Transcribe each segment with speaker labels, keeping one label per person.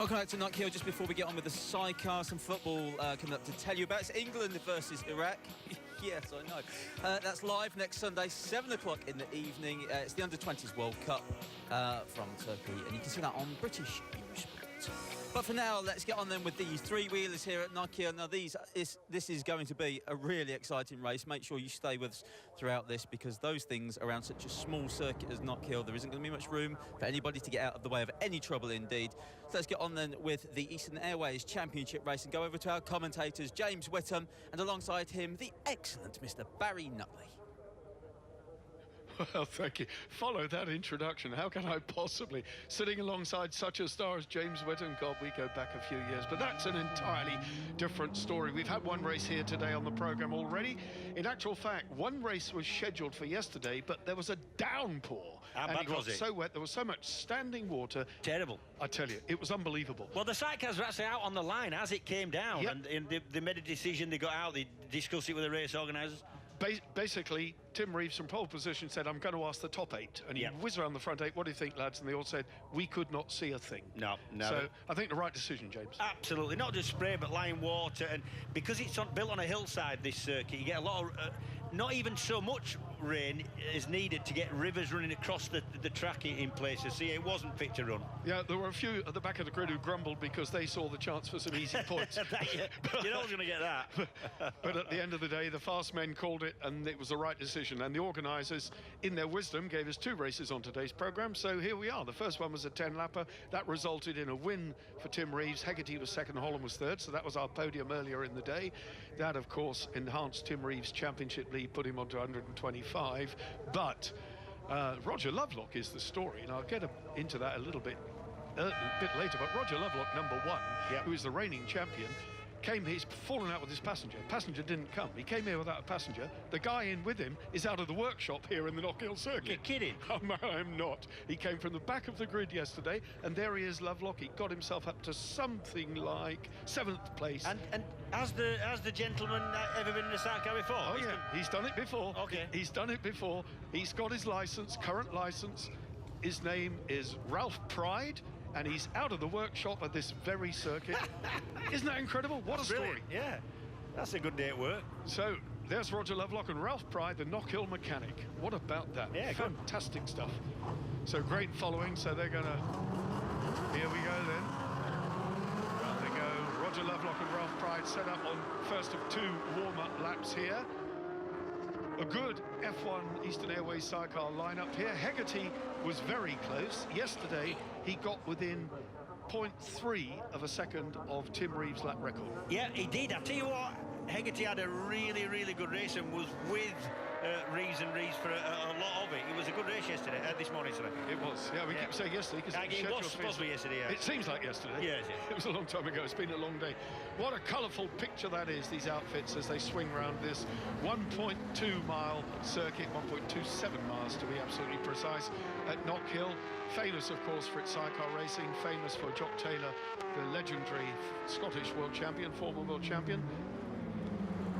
Speaker 1: Welcome back to Knockhill. Just before we get on with the Sidecars, some football coming up to tell you about. It's England versus Iraq. Yes, I know. That's live next Sunday, 7 o'clock in the evening. It's the Under-20s World Cup from Turkey, and you can see that on British Eurosport. But for now, let's get on then with these three-wheelers here at Knockhill. Now, this is going to be a really exciting race. Make sure you stay with us throughout this, because those things around such a small circuit as Knockhill, there isn't going to be much room for anybody to get out of the way of any trouble indeed. So let's get on then with the Eastern Airways Championship race and go over to our commentators, James Whittam, and alongside him, the excellent Mr. Barry Nutley.
Speaker 2: Well, thank you. Follow that introduction. How can I possibly? Sitting alongside such a star as James Whittam. God, we go back a few years, but that's an entirely different story. We've had one race here today on the programme already. In actual fact, one race was scheduled for yesterday, but there was a downpour.
Speaker 3: How bad was it?
Speaker 2: So wet, there was so much standing water.
Speaker 3: Terrible.
Speaker 2: I tell you, it was unbelievable.
Speaker 3: Well, the Sidecars were actually out on the line as it came down,
Speaker 2: Yep.
Speaker 3: and they made a decision. They got out, they discussed it with the race organisers.
Speaker 2: Basically, Tim Reeves from pole position said, I'm going to ask the top 8. And he whizzed around the front 8. What do you think, lads? And they all said, we could not see a thing.
Speaker 3: No.
Speaker 2: So I think the right decision, James.
Speaker 3: Absolutely. Not just spray, but line water. And because it's built on a hillside, this circuit, you get a lot of... not even so much rain is needed to get rivers running across the track in places. So it wasn't fit to run.
Speaker 2: Yeah, there were a few at the back of the grid who grumbled because they saw the chance for some easy points.
Speaker 3: You're not going to get that.
Speaker 2: But at the end of the day, the fast men called it, and it was the right decision. And the organisers, in their wisdom, gave us 2 races on today's programme. So here we are. The first one was a 10-lapper. That resulted in a win for Tim Reeves. Hegarty was second, Holland was third. So that was our podium earlier in the day. That, of course, enhanced Tim Reeves' championship lead, put him on to 125. But Roger Lovelock is the story, and I'll get into that a little bit later. But Roger Lovelock, number 1, who is the reigning champion, came here. He's fallen out with his passenger. Passenger didn't come. He came here without a passenger. The guy in with him is out of the workshop here in the Knockhill circuit.
Speaker 3: You're kidding?
Speaker 2: I'm not. He came from the back of the grid yesterday, and there he is, Lovelock. He got himself up to something like 7th place.
Speaker 3: And has the gentleman ever been in a sidecar before?
Speaker 2: Oh, yeah. He's done it before.
Speaker 3: Okay.
Speaker 2: He's done it before. He's got his licence, current licence. His name is Ralph Pride, and he's out of the workshop at this very circuit. Isn't that incredible? What a story.
Speaker 3: Yeah, that's a good day at work.
Speaker 2: So there's Roger Lovelock and Ralph Pride, the Knockhill mechanic. What about that?
Speaker 3: Yeah,
Speaker 2: fantastic stuff. So great following. So they're going to... Here we go then. Round they go. Roger Lovelock and Ralph Pride set up on first of 2 warm-up laps here. A good F1 Eastern Airways sidecar lineup here. Hegarty was very close. Yesterday, he got within 0.3 of a second of Tim Reeves' lap record.
Speaker 3: Yeah, he did. I tell you what, Hegarty had a really, really good race and was with Reeves for a lot of it. It was a good race yesterday, this morning, sorry.
Speaker 2: It was. Yeah, we keep saying yesterday because
Speaker 3: it was supposed to be yesterday, yeah.
Speaker 2: It seems like yesterday.
Speaker 3: Yeah.
Speaker 2: It was a long time ago. It's been a long day. What a colourful picture that is, these outfits, as they swing around this 1.2-mile circuit, 1.27 miles to be absolutely precise, at Knockhill. Famous, of course, for its sidecar racing, famous for Jock Taylor, the legendary Scottish world champion, former world champion.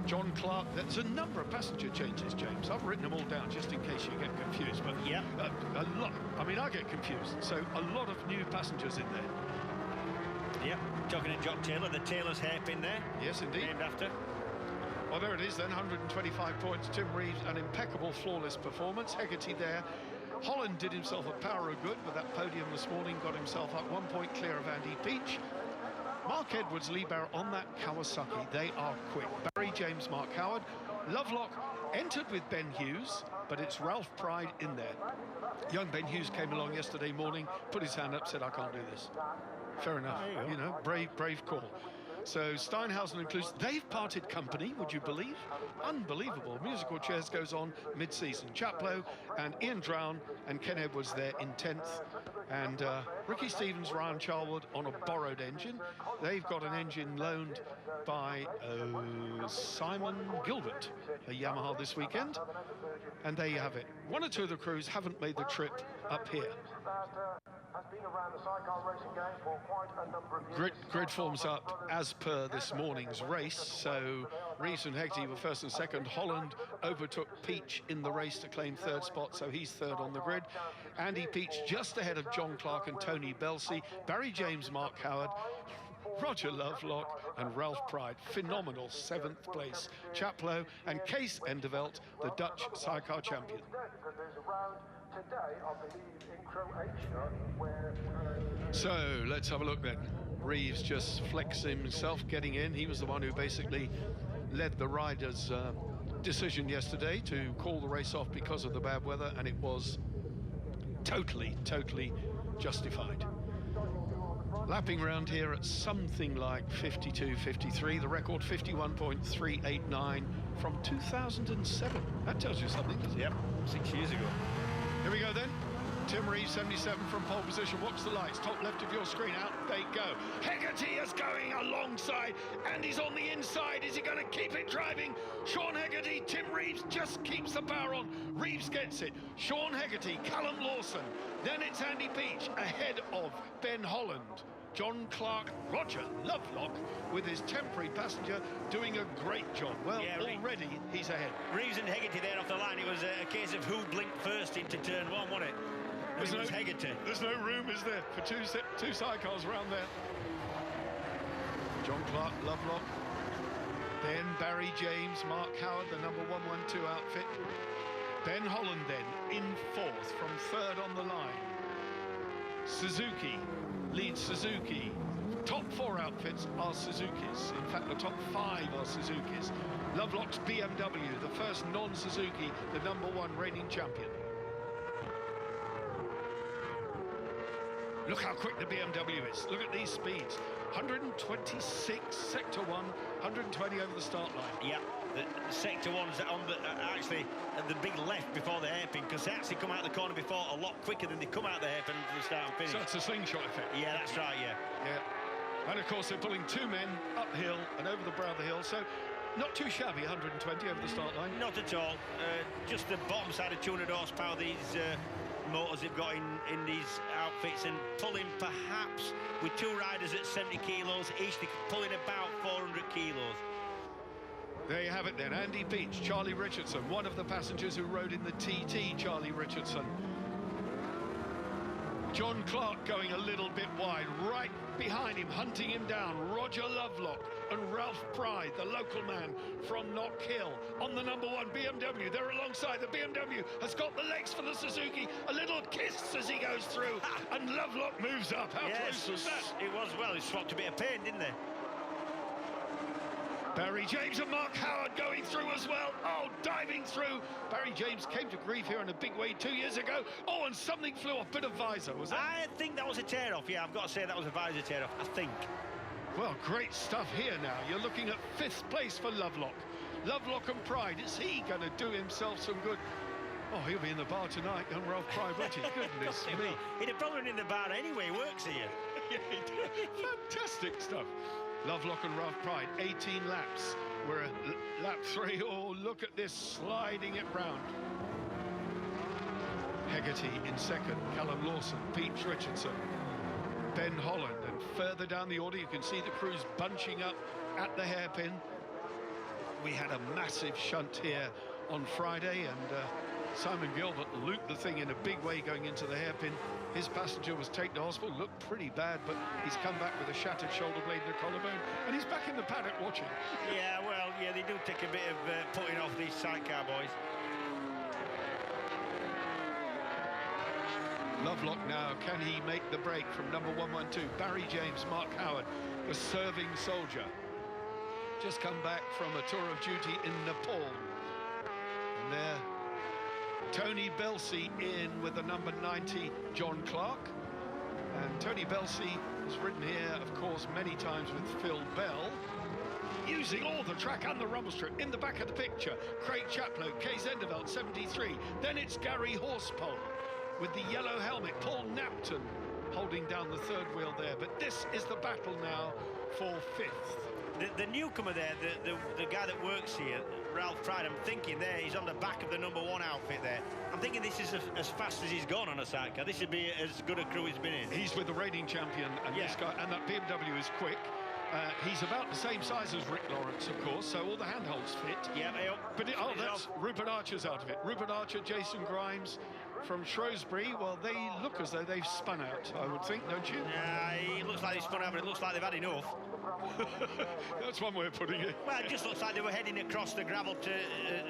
Speaker 2: John Clark. There's a number of passenger changes, James. I've written them all down just in case you get confused. But a lot. I mean, I get confused. So a lot of new passengers in there.
Speaker 3: Yeah, talking to Jock Taylor, the Taylor's hairpin there.
Speaker 2: Yes, indeed.
Speaker 3: Named after.
Speaker 2: Well, there it is then, 125 points. Tim Reeves, an impeccable, flawless performance. Hegarty there. Holland did himself a power of good with that podium this morning, got himself up 1 point clear of Andy Peach. Mark Edwards, Lee Barrett on that Kawasaki. They are quick. Barry James, Mark Howard. Lovelock entered with Ben Hughes, but it's Ralph Pride in there. Young Ben Hughes came along yesterday morning, put his hand up, said, I can't do this. Fair enough. You know, brave call. So Steinhausen and Cluse, they've parted company, would you believe? Unbelievable. Musical chairs goes on mid-season. Chaplow and Ian Drown and Ken Edwards there in 10th. And Ricky Stevens, Ryan Charwood on a borrowed engine. They've got an engine loaned by Simon Gilbert, a Yamaha this weekend. And there you have it. 1 or 2 of the crews haven't made the trip up here.
Speaker 4: has been around the sidecar racing game for quite a number of years.
Speaker 2: Grid forms up as per this morning's race. So Reeves and Hegarty were first and second. Holland overtook Peach in the race to claim third spot, so he's third on the grid. Andy Peach just ahead of John Clark and Tony Belsey. Barry James, Mark Howard, Roger Lovelock and Ralph Pride. Phenomenal 7th place. Chaplow and Kees Endevelt, the Dutch sidecar champion. So let's have a look then. Reeves just flexing himself, getting in. He was the one who basically led the riders' decision yesterday to call the race off because of the bad weather, and it was totally justified. Lapping around here at something like 52-53, the record 51.389 from 2007. That tells you something, doesn't it?
Speaker 3: Yep, 6 years ago.
Speaker 2: Here we go then. Tim Reeves, 77 from pole position. Watch the lights. Top left of your screen. Out they go. Hegarty is going alongside, and he's on the inside. Is he going to keep it driving? Sean Hegarty. Tim Reeves just keeps the power on. Reeves gets it. Sean Hegarty, Callum Lawson. Then it's Andy Peach ahead of Ben Holland. John Clark, Roger Lovelock with his temporary passenger doing a great job. Well, yeah, already he's ahead.
Speaker 3: Reeves and Hegarty there off the line. It was a case of who blinked first into turn one, wasn't it? It was Hegarty.
Speaker 2: There's no room, is there, for two sidecars around there. John Clark, Lovelock. Then Barry James, Mark Howard, the number 112 outfit. Ben Holland then in fourth from third on the line. Suzuki leads Suzuki. Top 4 outfits are Suzuki's. In fact, the top 5 are Suzuki's. Lovelock's BMW, the first non-Suzuki, the number 1 reigning champion. Look how quick the BMW is. Look at these speeds. 126 sector 1, 120 over the start line.
Speaker 3: Yeah, the sector 1's on the actually at the big left before the hairpin, because they actually come out the corner before a lot quicker than they come out the hairpin to the start and finish.
Speaker 2: So it's a slingshot effect.
Speaker 3: Yeah, that's right, yeah.
Speaker 2: Yeah. And of course they're pulling 2 men uphill and over the brow of the hill, so not too shabby, 120 over the start line.
Speaker 3: Not at all. Just the bottom side of 200 horsepower, these motors they've got in these outfits, and pulling perhaps with 2 riders at 70 kilos each, they're pulling about 400 kilos.
Speaker 2: There you have it then. Andy Peach, Charlie Richardson, one of the passengers who rode in the TT, Charlie Richardson. John Clark going a little bit wide, right behind him, hunting him down, Roger Lovelock and Ralph Pride, the local man from Knockhill, on the number 1 BMW. They're alongside. The BMW has got the legs for the Suzuki. A little kiss as he goes through, and Lovelock moves up. How close was that?
Speaker 3: It was. Well, it swapped a bit of pain, didn't they?
Speaker 2: Barry James and Mark Howard going through as well. Oh, diving through. Barry James came to grief here in a big way 2 years ago. Oh, and something flew off. Bit of visor, was that?
Speaker 3: I think that was a tear-off. Yeah, I've got to say that was a visor tear-off, I think.
Speaker 2: Well, great stuff here now. You're looking at 5th place for Lovelock. Lovelock and Pride. Is he going to do himself some good? Oh, he'll be in the bar tonight, young Ralph Pride, won't he? Goodness me.
Speaker 3: He'd have probably been in the bar anyway. He works here.
Speaker 2: Yeah, he did. Fantastic stuff. Lovelock and Ralph Pride, 18 laps. We're at lap 3. Oh, look at this, sliding it round. Hegarty in second, Callum Lawson, Peach Richardson, Ben Holland, and further down the order you can see the crews bunching up at the hairpin. We had a massive shunt here on Friday, and Simon Gilbert looped the thing in a big way going into the hairpin. His passenger was taken to hospital, looked pretty bad, but he's come back with a shattered shoulder blade and a collarbone, and he's back in the paddock watching.
Speaker 3: Yeah, well, yeah, they do take a bit of putting off these sidecar boys.
Speaker 2: Lovelock now, can he make the break from number 112? Barry James, Mark Howard, the serving soldier. Just come back from a tour of duty in Nepal. And there, Tony Belsey in with the number 90, John Clark. And Tony Belsey has ridden here, of course, many times with Phil Bell, using all the track and the rumble strip. In the back of the picture, Craig Chaplow, Kees Endevelt, 73. Then it's Gary Horsepole with the yellow helmet, Paul Napton holding down the 3rd wheel there. But this is the battle now for 5th.
Speaker 3: The newcomer there, the guy that works here, Ralph Pride, I'm thinking there, he's on the back of the #1 outfit there. I'm thinking this is as fast as he's gone on a sidecar. This should be as good a crew he's been in.
Speaker 2: He's with the reigning champion, and this guy, and that BMW is quick. He's about the same size as Rick Lawrence, of course, so all the handholds fit.
Speaker 3: Yeah,
Speaker 2: but that's Rupert Archer's out of it. Rupert Archer, Jason Grimes from Shrewsbury. Well, they look as though they've spun out, I would think, don't you?
Speaker 3: Yeah, it looks like they've spun out, but it looks like they've had enough.
Speaker 2: That's one way of putting it.
Speaker 3: Well, it just looks like they were heading across the gravel to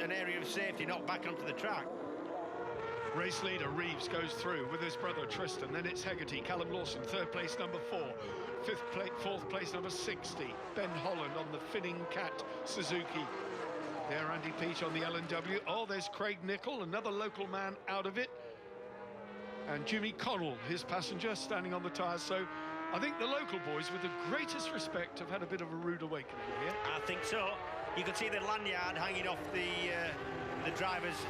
Speaker 3: an area of safety, not back onto the track.
Speaker 2: Race leader Reeves goes through with his brother Tristan. Then it's Hegarty, Callum Lawson, third place #4, fourth place #60. Ben Holland on the Finning Cat Suzuki. There, Andy Peach on the L&W. Oh, there's Craig Nicol, another local man out of it. And Jimmy Connell, his passenger, standing on the tyres. So I think the local boys, with the greatest respect, have had a bit of a rude awakening here.
Speaker 3: I think so. You can see the lanyard hanging off the driver's.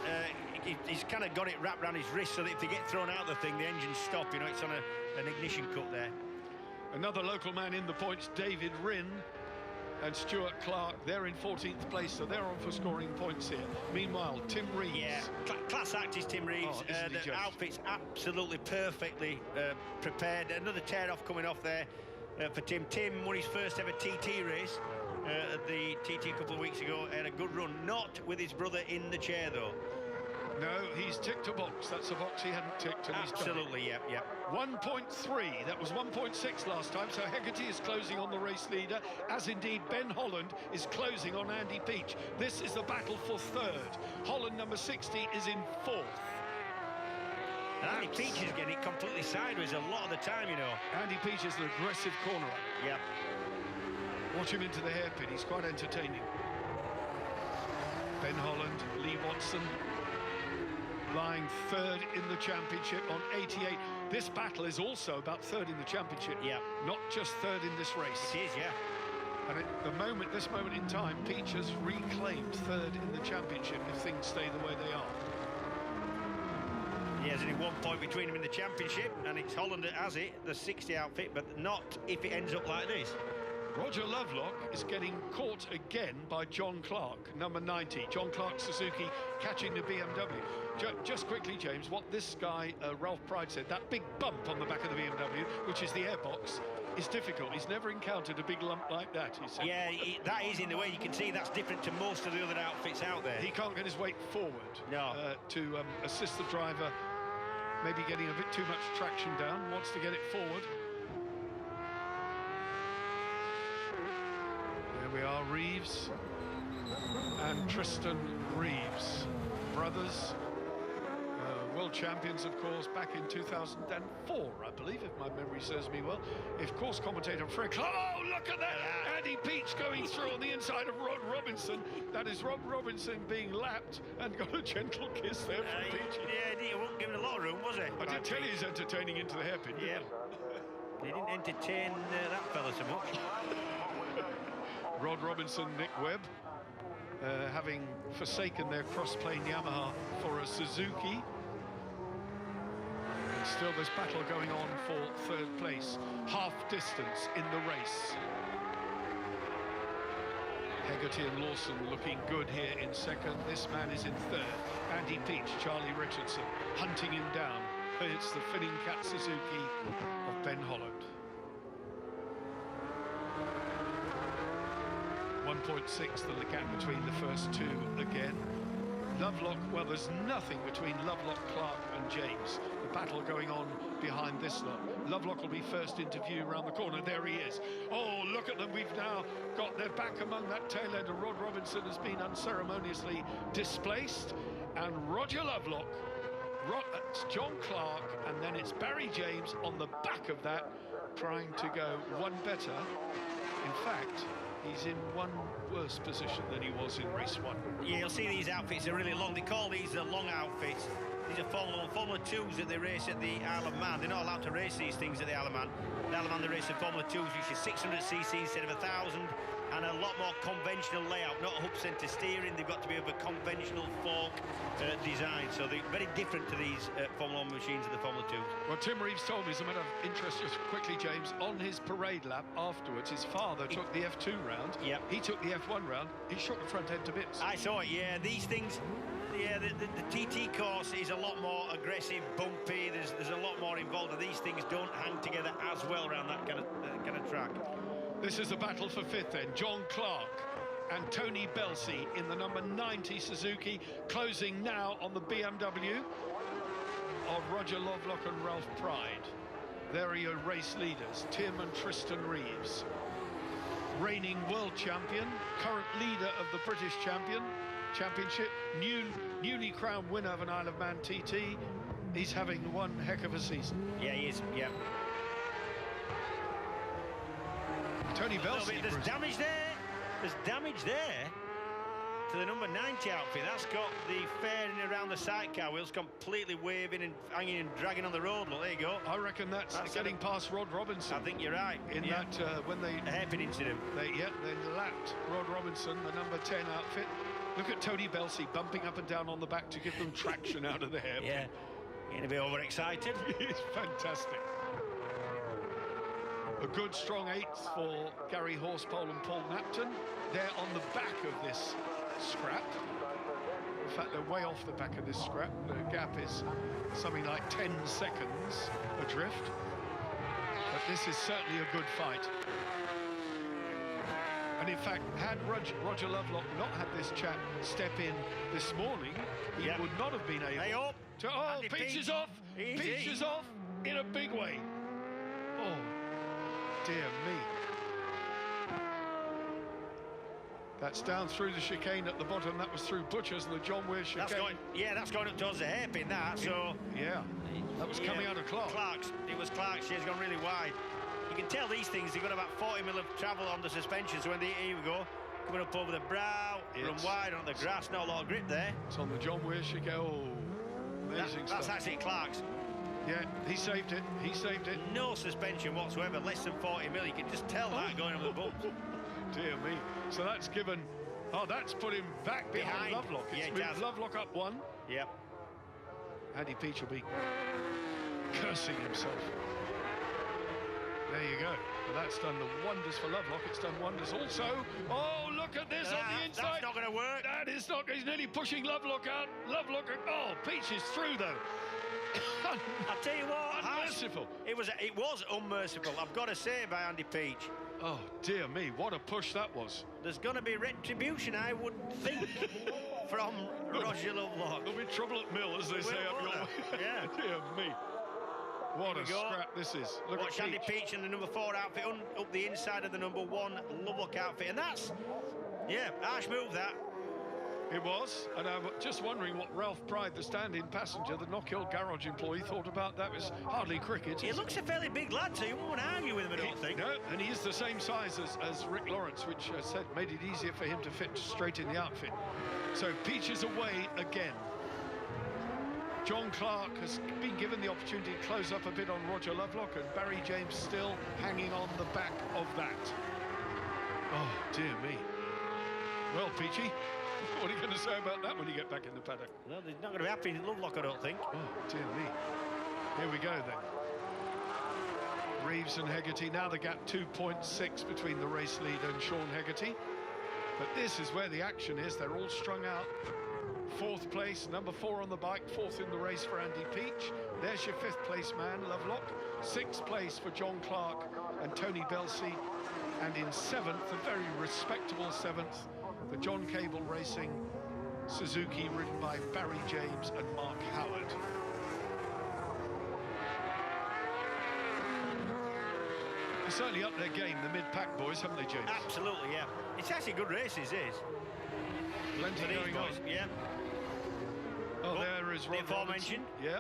Speaker 3: He's kind of got it wrapped around his wrist so that if they get thrown out of the thing, the engine's stop. You know, it's on an ignition cut there.
Speaker 2: Another local man in the points, David Rinn and Stuart Clark. They're in 14th place, so they're on for scoring points here. Meanwhile, Tim Reeves.
Speaker 3: Yeah, class act is Tim Reeves. The outfit's absolutely perfectly prepared. Another tear-off coming off there for Tim. Tim won his first ever TT race at the TT a couple of weeks ago. Had a good run, not with his brother in the chair, though.
Speaker 2: No, he's ticked a box. That's a box he hadn't ticked, and
Speaker 3: absolutely,
Speaker 2: he's done it.
Speaker 3: Yeah.
Speaker 2: 1.3. That was 1.6 last time. So Hegarty is closing on the race leader, as indeed Ben Holland is closing on Andy Peach. This is the battle for third. Holland #60 is in fourth.
Speaker 3: And Andy Peach is getting it completely sideways a lot of the time, you know.
Speaker 2: Andy Peach is an aggressive cornerer.
Speaker 3: Yeah.
Speaker 2: Watch him into the hairpin. He's quite entertaining. Ben Holland, Lee Watson, lying third in the championship on 88. This battle is also about third in the championship, not just third in this race.
Speaker 3: It is, yeah.
Speaker 2: And at this moment in time, Peach has reclaimed third in the championship if things stay the way they are.
Speaker 3: He has only 1 point between him in the championship, and it's Holland that has it, the 60 outfit, but not if it ends up like this.
Speaker 2: Roger Lovelock is getting caught again by John Clark, #90. John Clark Suzuki catching the BMW. Just quickly, James, what this guy, Ralph Pride, said, that big bump on the back of the BMW, which is the airbox, is difficult. He's never encountered a big lump like that, he said.
Speaker 3: Yeah, that is in the way. You can see that's different to most of the other outfits out there.
Speaker 2: He can't get his weight forward to assist the driver, maybe getting a bit too much traction down, wants to get it forward. We are Reeves and Tristan Reeves, brothers, world champions, of course, back in 2004, I believe, if my memory serves me well. If course commentator Fred, oh, look at that! Andy Peach going through on the inside of Rod Robinson. That is Rob Robinson being lapped and got a gentle kiss there from Peach.
Speaker 3: Yeah, he wasn't given a lot of room, was he?
Speaker 2: I did tell you he's entertaining into the hairpin.
Speaker 3: Yeah. He didn't entertain that fella so much.
Speaker 2: Rod Robinson, Nick Webb, having forsaken their cross-plane Yamaha for a Suzuki. And still this battle going on for third place. Half distance in the race. Hegarty and Lawson looking good here in second. This man is in third. Andy Peach, Charlie Richardson, hunting him down. It's the Finning Cat Suzuki of Ben Holland. 1.6 the gap between the first two again. Lovelock, well, there's nothing between Lovelock, Clark and James. The battle going on behind this lot. Lovelock will be first into view around the corner. There he is. Oh, look at them. We've now got their back among that tail end. Rod Robinson has been unceremoniously displaced. And Roger Lovelock, it's John Clark, and then it's Barry James on the back of that, trying to go one better. In fact, he's in one worse position than he was in race one.
Speaker 3: Yeah, you'll see these outfits are really long. They call these the long outfits. these are Formula 2s that they race at the Isle of Man. They're not allowed to race these things at the Isle of Man. The Isle of Man, they race in Formula 2s, which is 600cc instead of 1,000, and a lot more conventional layout, not hub centre steering. They've got to be of a conventional fork design, so they're very different to these Formula 1 machines of the Formula 2s.
Speaker 2: Well, Tim Reeves told me, as a matter of interest, just quickly, James, on his parade lap afterwards, his father took the F2 round.
Speaker 3: Yep.
Speaker 2: He took the F1 round. He shook the front end to bits.
Speaker 3: I saw it, yeah. These things, yeah, the TT course is a lot more aggressive, bumpy. There's a lot more involved, and these things don't hang together as well around that kind of track.
Speaker 2: This is a battle for fifth then. John Clark and Tony Belsey in the number 90 Suzuki, closing now on the BMW of Roger Lovelock and Ralph Pride. There are your race leaders, Tim and Tristan Reeves. Reigning world champion, current leader of the British Championship, newly crowned winner of an Isle of Man TT. He's having one heck of a season.
Speaker 3: Yeah, he is, yeah.
Speaker 2: Tony Belsey.
Speaker 3: There's damage there. There's damage there to the number 90 outfit. That's got the fairing around the sidecar wheels completely waving and hanging and dragging on the road. Look, there you go.
Speaker 2: I reckon that's getting past Rod Robinson.
Speaker 3: I think you're right.
Speaker 2: In that, when they...
Speaker 3: A hairpin incident.
Speaker 2: They lapped Rod Robinson, the number 10 outfit. Look at Tony Belsey bumping up and down on the back to give them traction out of the hairpin.
Speaker 3: Yeah, getting a bit overexcited.
Speaker 2: It's fantastic. A good strong eighth for Gary Horsepole and Paul Napton. They're on the back of this scrap. In fact, they're way off the back of this scrap. The gap is something like 10 seconds adrift. But this is certainly a good fight. And in fact, had Roger Lovelock not had this chap step in this morning, he would not have been able to... Oh, Peach is off! Peach is off in a big way. Oh, dear me. That's down through the chicane at the bottom. That was through Butcher's and the John Weir chicane.
Speaker 3: That's going up towards the hairpin, that. So
Speaker 2: yeah, that was coming out of Clark's.
Speaker 3: It was Clark's. She's gone really wide. You can tell these things, they've got about 40 mil of travel on the suspension. So when here we go, coming up over the brow, run wide on the grass, not a lot of grip there.
Speaker 2: It's on the John Weir chicane. Oh, amazing stuff.
Speaker 3: That's actually Clark's.
Speaker 2: Yeah, he saved it. He saved it.
Speaker 3: No suspension whatsoever, less than 40 mil. You can just tell that going over the bumps.
Speaker 2: Dear me. So that's given... Oh, that's put him back behind Lovelock. It's moved Lovelock up one.
Speaker 3: Yep.
Speaker 2: Andy Peach will be cursing himself. There you go. Well, that's done the wonders for Lovelock. It's done wonders also. Oh, look at this on the inside.
Speaker 3: That's not going to work.
Speaker 2: That is not... He's nearly pushing Lovelock out. Lovelock... Oh, Peach is through, though.
Speaker 3: I'll tell you what,
Speaker 2: unmerciful.
Speaker 3: It was unmerciful, I've got to say, by Andy Peach.
Speaker 2: Oh, dear me, what a push that was.
Speaker 3: There's going to be retribution, I would think, from Roger Lovelock.
Speaker 2: There'll be trouble at Mill, as they say up your way.
Speaker 3: Yeah.
Speaker 2: Dear me. What a scrap this is.
Speaker 3: Watch Andy Peach and the number 4 outfit up the inside of the number 1 Lovelock outfit. And that's, harsh move, that.
Speaker 2: It was, and I'm just wondering what Ralph Pride, the stand-in passenger, the Knockhill garage employee, thought about that. It was hardly cricket.
Speaker 3: He looks a fairly big lad, so you won't argue with him, I don't think.
Speaker 2: No, and he is the same size as Rick Lawrence, which, as I said, made it easier for him to fit straight in the outfit. So Peach is away again. John Clark has been given the opportunity to close up a bit on Roger Lovelock, and Barry James still hanging on the back of that. Oh, dear me. Well, Peachy, what are you going to say about that when you get back in the paddock?
Speaker 3: No, they're not going to be happy in Lovelock, I don't think.
Speaker 2: Oh, dear me. Here we go, then. Reeves and Hegarty. Now the gap 2.6 between the race leader and Sean Hegarty. But this is where the action is. They're all strung out. 4th place, number 4 on the bike, 4th in the race for Andy Peach. There's your 5th place man, Lovelock. 6th place for John Clark and Tony Belsey. And in 7th, a very respectable 7th, the John Cable Racing Suzuki, ridden by Barry James and Mark Howard. They certainly up their game, the mid-pack boys, haven't they, James?
Speaker 3: Absolutely, yeah. It's actually good races, is.
Speaker 2: Plenty going on.
Speaker 3: Yeah.
Speaker 2: Oh, there is Rod
Speaker 3: aforementioned.
Speaker 2: Yeah.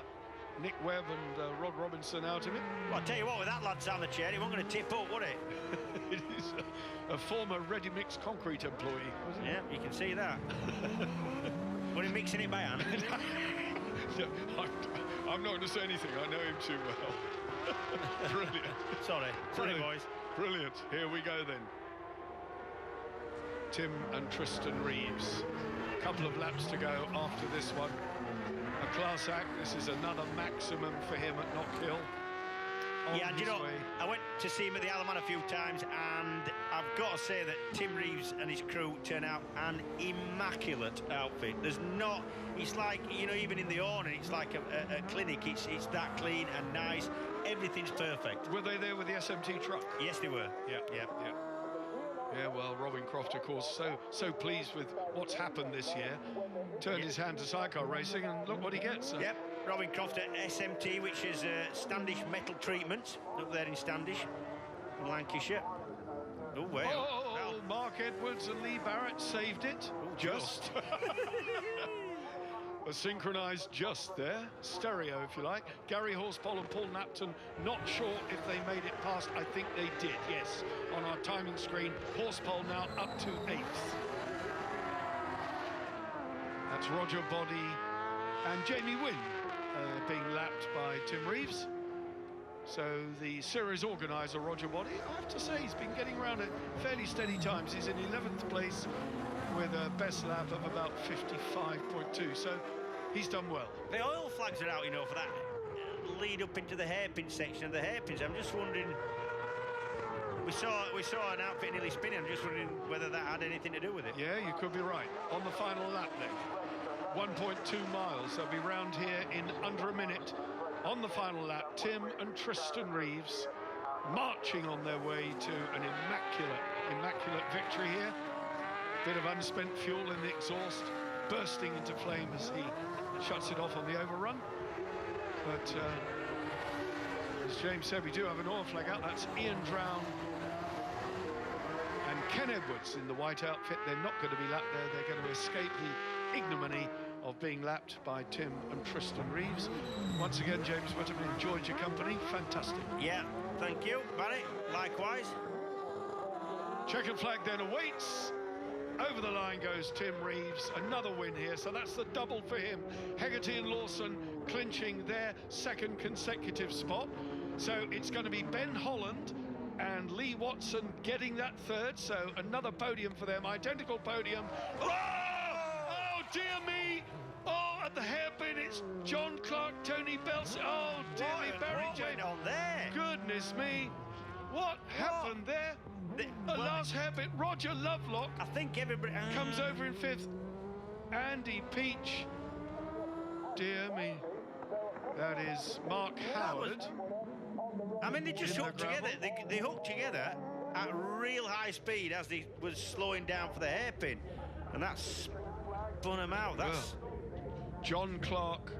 Speaker 2: Nick Webb and Rod Robinson out of it.
Speaker 3: Well, I'll tell you what, with that lad down the chair, he wasn't going to tip up, would it?
Speaker 2: It is a former ready-mix concrete employee, wasn't it?
Speaker 3: Yeah, you can see that. Were he mixing it by hand?
Speaker 2: I'm not going to say anything. I know him too well. Brilliant.
Speaker 3: Sorry,
Speaker 2: Brilliant.
Speaker 3: boys.
Speaker 2: Brilliant. Here we go then. Tim and Tristan Reeves. A couple of laps to go after this one. A class act. This is another maximum for him at Knockhill.
Speaker 3: Yeah, and you know, I went to see him at the Alaman a few times, and I've got to say that Tim Reeves and his crew turn out an immaculate outfit. There's not, it's like, you know, even in the awning, it's like a clinic. It's that clean and nice. Everything's perfect.
Speaker 2: Were they there with the SMT truck?
Speaker 3: Yes, they were.
Speaker 2: Yeah. Yeah, well, Robin Croft, of course, so pleased with what's happened this year. Turned his hand to sidecar racing, and look what he gets.
Speaker 3: Yep, Robin Croft at SMT, which is Standish Metal Treatment, up there in Standish, in Lancashire. Oh, well.
Speaker 2: Oh, Mark Edwards and Lee Barrett saved it. Just. A synchronised just there, stereo if you like. Gary Horspoll and Paul Napton, not sure if they made it past. I think they did, yes. On our timing screen, Horspoll now up to 8th. That's Roger Body and Jamie Wynn being lapped by Tim Reeves. So the series organiser, Roger Body, I have to say he's been getting around at fairly steady times. He's in 11th place with a best lap of about 55.2, so he's done well.
Speaker 3: The oil flags are out, you know, for that lead up into the hairpin section of the hairpins. I'm just wondering, we saw an outfit nearly spinning. I'm just wondering whether that had anything to do with it.
Speaker 2: Yeah, you could be right. On the final lap then, 1.2 miles. They'll be round here in under a minute. On the final lap, Tim and Tristan Reeves marching on their way to an immaculate victory here. Bit of unspent fuel in the exhaust, bursting into flame as he shuts it off on the overrun. But as James said, we do have an oil flag out. That's Ian Drown and Ken Edwards in the white outfit. They're not going to be lapped there. They're going to escape the ignominy of being lapped by Tim and Tristan Reeves. Once again, James Whitterman, enjoyed your company. Fantastic.
Speaker 3: Yeah, thank you, Barry. Likewise.
Speaker 2: Checkered flag then awaits. Over the line goes Tim Reeves, another win here, so that's the double for him. Hegarty and Lawson clinching their second consecutive spot. So it's going to be Ben Holland and Lee Watson getting that third, so another podium for them, identical podium. Oh, dear me! Oh, at the hairpin, it's John Clark, Tony Belts. Oh, dear me, Barry James.
Speaker 3: What went on there?
Speaker 2: Goodness me, what happened there? Last hairpin, Roger Lovelock.
Speaker 3: I think everybody
Speaker 2: comes over in 5th. Andy Peach. Dear me. That is Mark Howard.
Speaker 3: I mean, they just hooked together. They hooked together at real high speed as they was slowing down for the hairpin, and that spun them out. That's
Speaker 2: John Clark.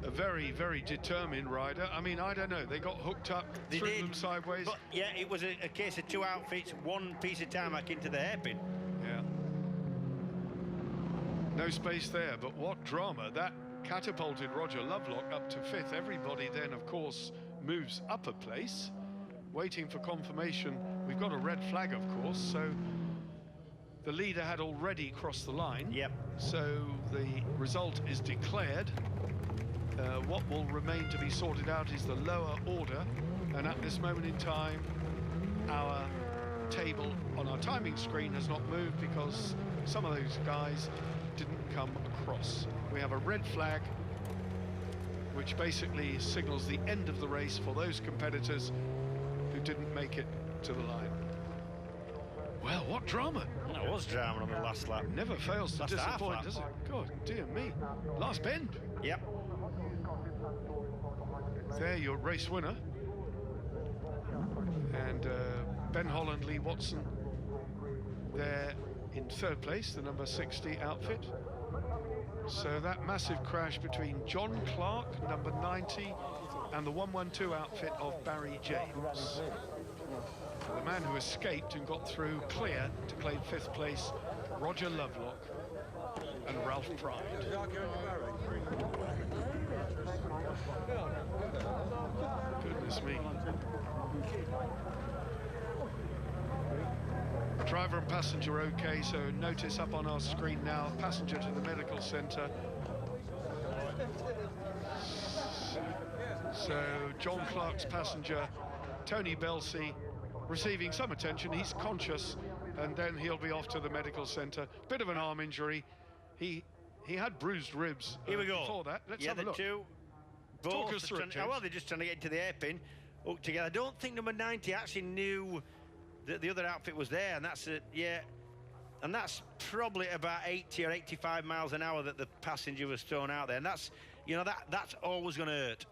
Speaker 2: A very, very determined rider. I mean, I don't know. They got hooked up, threw them sideways.
Speaker 3: But yeah, it was a case of two outfits, one piece of tarmac into the hairpin.
Speaker 2: Yeah. No space there, but what drama. That catapulted Roger Lovelock up to 5th. Everybody then, of course, moves up a place, waiting for confirmation. We've got a red flag, of course, so the leader had already crossed the line.
Speaker 3: Yep.
Speaker 2: So the result is declared. What will remain to be sorted out is the lower order, and at this moment in time our table on our timing screen has not moved because some of those guys didn't come across. We have a red flag which basically signals the end of the race for those competitors who didn't make it to the line. Well, what drama.
Speaker 3: It was drama on the last lap.
Speaker 2: Never fails to disappoint, does it? God, dear me. Last bend.
Speaker 3: Yep.
Speaker 2: There, your race winner. And Ben Holland, Lee Watson, there in 3rd place, the number 60 outfit. So that massive crash between John Clark, number 90, and the 112 outfit of Barry James. The man who escaped and got through clear to claim 5th place, Roger Lovelock and Ralph Pride. Goodness me. Driver and passenger okay, so notice up on our screen now, passenger to the medical centre. So John Clark's passenger, Tony Belsey, receiving some attention. He's conscious, and then he'll be off to the medical centre. Bit of an arm injury. He had bruised ribs.
Speaker 3: Here we go.
Speaker 2: Before that, let's
Speaker 3: yeah,
Speaker 2: have a look.
Speaker 3: Two.
Speaker 2: Talk us through it, James.
Speaker 3: Well, they're just trying to get into the hairpin, hooked together. I don't think number 90 actually knew that the other outfit was there, and that's and that's probably about 80 or 85 miles an hour that the passenger was thrown out there, and that's, you know, that's always going to hurt.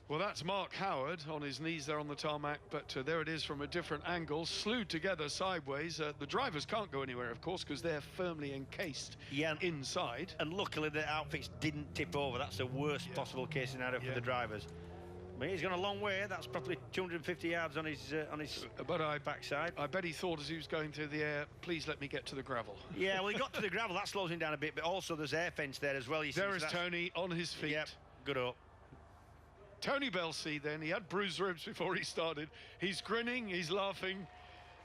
Speaker 2: Well, that's Mark Howard on his knees there on the tarmac, but there it is from a different angle, slewed together sideways. The drivers can't go anywhere, of course, because they're firmly encased inside.
Speaker 3: And luckily the outfits didn't tip over. That's the worst possible case scenario for the drivers. I mean, he's gone a long way. That's probably 250 yards on his backside.
Speaker 2: I bet he thought as he was going through the air, please let me get to the gravel.
Speaker 3: Yeah, well, he got to the gravel. That slows him down a bit, but also there's air fence there as well.
Speaker 2: There is Tony on his feet.
Speaker 3: Yep, good up.
Speaker 2: Tony Belsey then, he had bruised ribs before he started. He's grinning, he's laughing.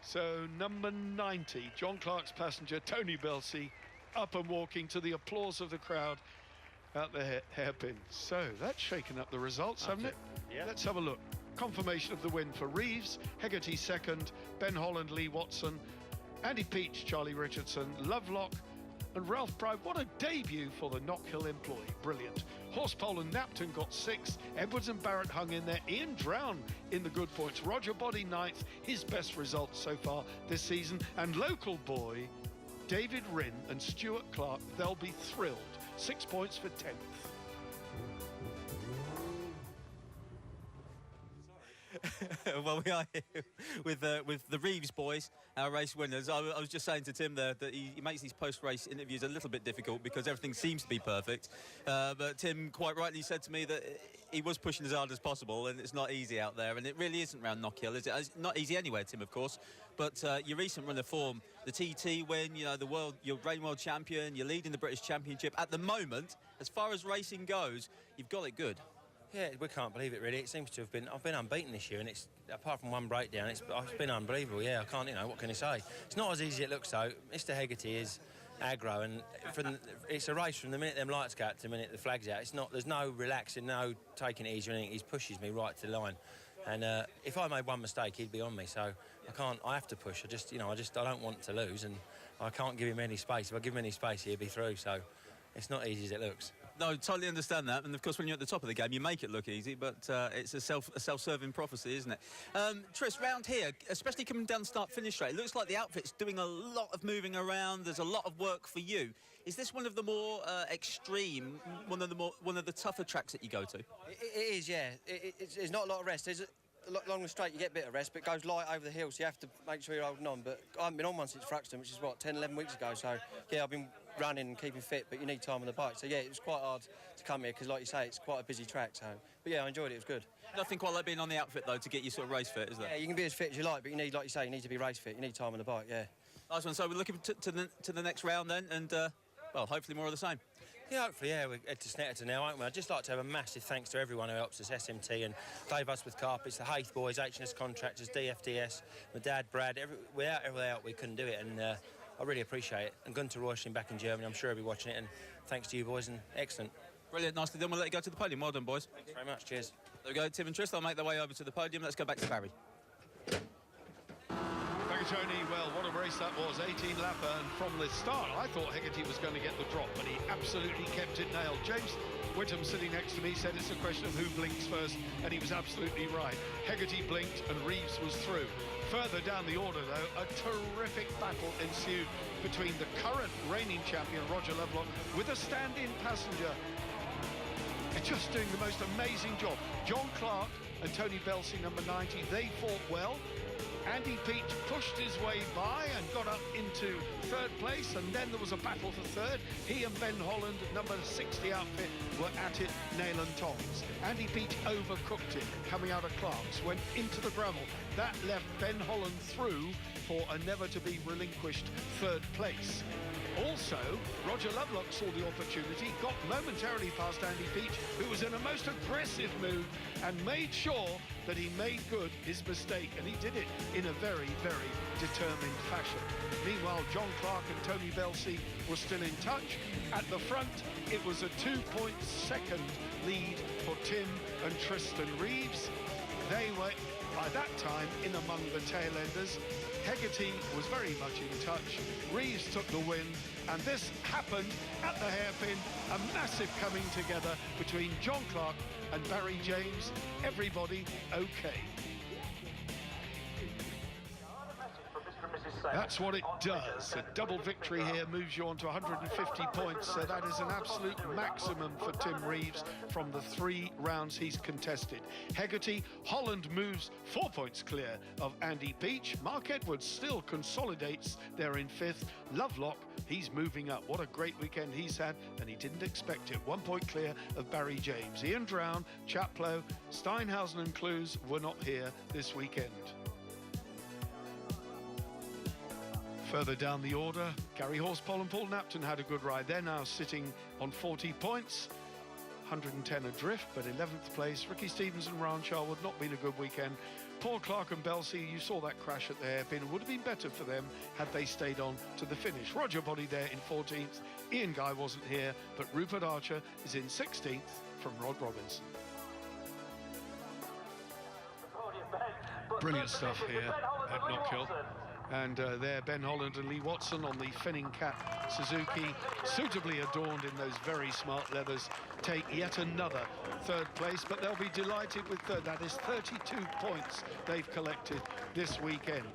Speaker 2: So number 90, John Clark's passenger, Tony Belsey, up and walking to the applause of the crowd at the hairpin. So that's shaken up the results, hasn't it?
Speaker 3: Yeah.
Speaker 2: Let's have a look. Confirmation of the win for Reeves, Hegarty second, Ben Holland, Lee Watson, Andy Peach, Charlie Richardson, Lovelock and Ralph Pride. What a debut for the Knockhill employee. Brilliant. Horsepole and Napton got 6th. Edwards and Barrett hung in there. Ian Drown in the good points. Roger Body 9th, his best results so far this season. And local boy David Rinn and Stuart Clark, they'll be thrilled. 6 points for 10th.
Speaker 1: Well, we are here with the Reeves boys, our race winners. I was just saying to Tim there that he makes these post-race interviews a little bit difficult because everything seems to be perfect. But Tim quite rightly said to me that he was pushing as hard as possible, and it's not easy out there, and it really isn't around Knockhill, is it? It's not easy anywhere, Tim, of course. But your recent run of form, the TT win, you know, you're reigning world champion, you're leading the British Championship. At the moment, as far as racing goes, you've got it good.
Speaker 5: Yeah, we can't believe it really. It seems to have been. I've been unbeaten this year, and it's apart from one breakdown, it's been unbelievable. Yeah, I can't. You know, what can you say? It's not as easy as it looks. Though Mr. Hegarty is aggro, and it's a race from the minute them lights go out to the minute the flag's out. It's not. There's no relaxing, no taking it easy or anything. He pushes me right to the line, and if I made one mistake, he'd be on me. So I can't. I have to push. I don't want to lose, and I can't give him any space. If I give him any space, he'd be through. So it's not easy as it looks.
Speaker 1: No, totally understand that. And of course, when you're at the top of the game, you make it look easy, but it's a self-serving prophecy, isn't it? Tris, round here, especially coming down the start-finish straight, it looks like the outfit's doing a lot of moving around. There's a lot of work for you. Is this one of the more extreme, one of the tougher tracks that you go to?
Speaker 6: It is, yeah. It's not a lot of rest. There's along the straight, you get a bit of rest, but it goes light over the hill, so you have to make sure you're holding on. But I haven't been on one since Thruxton, which is, 10, 11 weeks ago. So, yeah, I've been running and keeping fit, but you need time on the bike. So, yeah, it was quite hard to come here because, like you say, it's quite a busy track. So, but, yeah, I enjoyed it. It was good.
Speaker 1: Nothing quite like being on the outfit, though, to get you sort of race fit, is there?
Speaker 6: Yeah, you can be as fit as you like, but you need, like you say, you need to be race fit. You need time on the bike, yeah.
Speaker 1: Nice one. So we're looking to the next round then, and, well, hopefully more of the same.
Speaker 5: Yeah, hopefully, yeah, we're to Snetterton now, aren't we? I'd just like to have a massive thanks to everyone who helps us, SMT and Dave Us with Carpets, the Hayth boys, H&S Contractors, DFDS, my dad, Brad. Without everyone out, we couldn't do it, and I really appreciate it. And Gunter Reuschling back in Germany, I'm sure he'll be watching it, and thanks to you boys, and excellent.
Speaker 1: Brilliant, nicely done. We'll let you go to the podium. Well done, boys.
Speaker 5: Thanks very much, cheers.
Speaker 1: There we go, Tim and Tris, they'll make their way over to the podium. Let's go back to Barry.
Speaker 2: Tony, well, what a race that was, 18-lapper, and from the start I thought Hegarty was going to get the drop, but he absolutely kept it nailed. James Whittam, sitting next to me, said it's a question of who blinks first, and he was absolutely right. Hegarty blinked and Reeves was through. Further down the order, though, a terrific battle ensued between the current reigning champion, Roger Lovelock, with a stand-in passenger. Just doing the most amazing job. John Clark and Tony Belsey, number 90, they fought well. Andy Peach pushed his way by and got up into third place, and then there was a battle for third. He and Ben Holland, number 60 outfit, were at it, nail and tongs. Andy Peach overcooked it, coming out of Clark's, went into the gravel. That left Ben Holland through for a never-to-be-relinquished third place. Also, Roger Lovelock saw the opportunity, got momentarily past Andy Peach, who was in a most aggressive mood, and made sure that he made good his mistake, and he did it in a very, very determined fashion. Meanwhile, John Clark and Tony Belsey were still in touch. At the front, it was a 2.2-second lead for Tim and Tristan Reeves. They were, by that time, in among the tail-enders. Hegarty was very much in touch. Reeves took the win, and this happened at the hairpin. A massive coming together between John Clark and Barry James. Everybody okay. That's what it does. A double victory here moves you on to 150 points, so that is an absolute maximum for Tim Reeves from the 3 rounds he's contested. Hegarty, Holland moves 4 points clear of Andy Peach. Mark Edwards still consolidates there in 5th. Lovelock, he's moving up. What a great weekend he's had, and he didn't expect it. 1 point clear of Barry James. Ian Drown, Chaplow, Steinhausen and Clues were not here this weekend. Further down the order, Gary Horspoll and Paul Napton had a good ride. They're now sitting on 40 points, 110 adrift, but 11th place. Ricky Stevens and Ryan Charwood, not been a good weekend. Paul Clark and Belsey, you saw that crash at the hairpin. It would have been better for them had they stayed on to the finish. Roger Body there in 14th. Ian Guy wasn't here, but Rupert Archer is in 16th from Rod Robinson. Brilliant stuff here at Knockhill. And there, Ben Holland and Lee Watson on the Finning Cat Suzuki, suitably adorned in those very smart leathers, take yet another 3rd place, but they'll be delighted with 3rd. That is 32 points they've collected this weekend.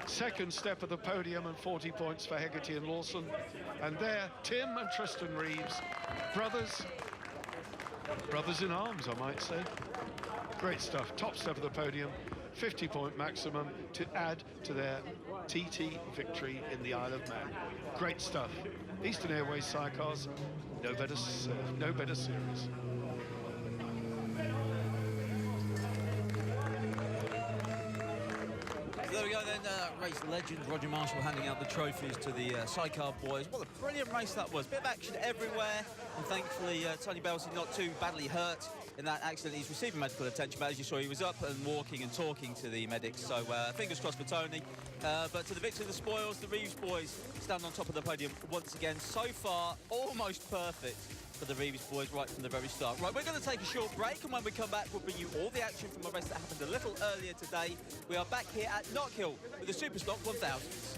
Speaker 2: 2nd step of the podium and 40 points for Hegarty and Lawson. And there, Tim and Tristan Reeves, brothers in arms, I might say. Great stuff. Top step of the podium. 50-point maximum to add to their TT victory in the Isle of Man. Great stuff. Eastern Airways Sidecars, no better series.
Speaker 1: So there we go then, race legend Roger Marshall handing out the trophies to the sidecar boys. What a brilliant race that was. Bit of action everywhere, and thankfully Tony Belsey not too badly hurt in that accident. He's receiving medical attention, but as you saw, he was up and walking and talking to the medics, so fingers crossed for Tony. But to the victor of the spoils, the Reeves boys stand on top of the podium once again. So far, almost perfect for the Reeves boys right from the very start. Right, we're going to take a short break, and when we come back, we'll bring you all the action from a race that happened a little earlier today. We are back here at Knockhill with the Superstock 1000s.